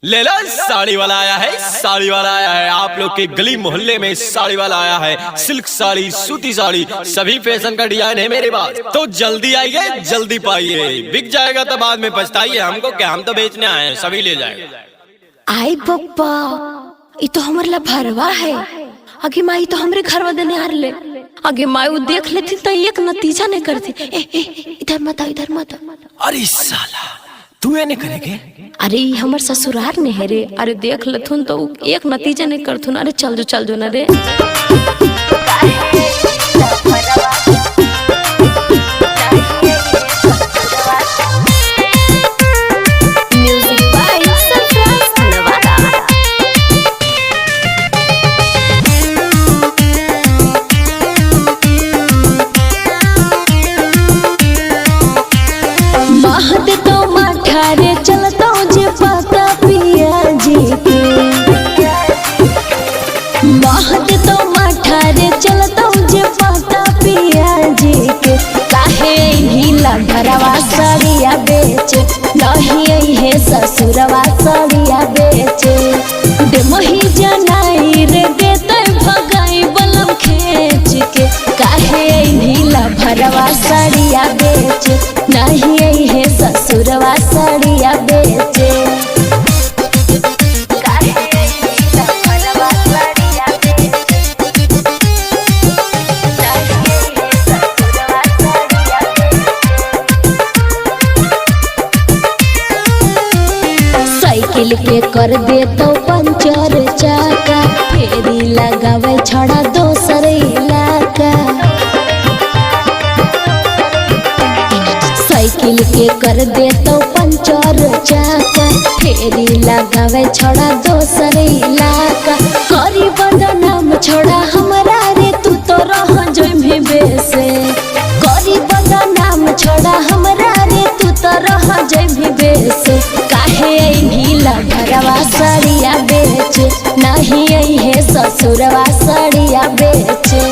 ले लो, साड़ी वाला आया है, साड़ी वाला आया है। आप लोग के गली मोहल्ले में साड़ी वाला आया है। सिल्क साड़ी, सूती साड़ी, सभी फैशन का डिजाइन है मेरे पास। तो जल्दी आइए, जल्दी पाइए। बिक जाएगा तो बाद में पछताइए हमको क्या, हम तो बेचने आए हैं, सभी ले जाएगा। आई पप्पा, ये तो हमारे ला भरवा है। आगे माई तो हमरे घर वाले ने हार ले। आगे माई वो देख लेती तो एक नतीजा नहीं करती। इधर मत आओ, इधर मत आओ। अरे साला, तू ये नहीं करेगे? अरे हमर ससुराल ने है रे। अरे देख लेथुन तो एक नतीजा नहीं करथुन। अरे चल जो ना रे। चलता जे पता पिया जी के महत तो मठारे चलता जे पता पिया जी के। काहे ढीला घरवा साड़िया बेचे, नहीं है ससुरवा साड़िया बेचे। देमही जनाई रे देते भगाई बलम खेच के। काहे ढीला भरवा साड़िया बेचे, नहीं है ससुरवा साड़िया बेचे। साइकिल के कर दे तो पंचर चाका, फेरी लगावे छड़ा दोसर इलाका। साइकिल के कर दे तो पंचर चाका, फेरी लगावे छड़ा दोसर इलाका। करी बदनाम छोड़ा हमरा रे, तू तो रह जइमे बेसे। करी बदनाम छोड़ा हमरा रे, तू तो रह जइमे बेसे। काहे ढीला घरवा साड़िया बेचे, नहीं है ससुरवा साड़िया बेचे।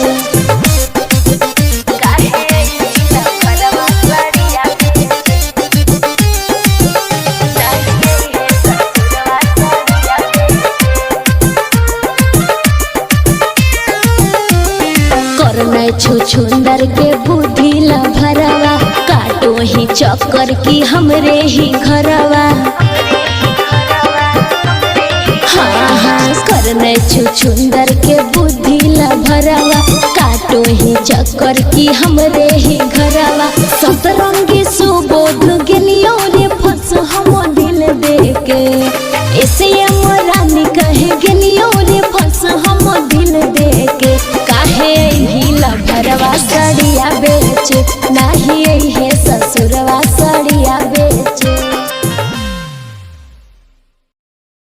छुछुंदर के बुद्धि ला भरवा, काटो ही चक्कर की हमरे ही घरवा। हाँ करने छुछुंदर के बुद्धि ला भरवा, काटो ही चक्कर की हमरे ही घरवा। सतरंगी सुबोध गेलियो रे फंस हम दिल दे के। ऐसे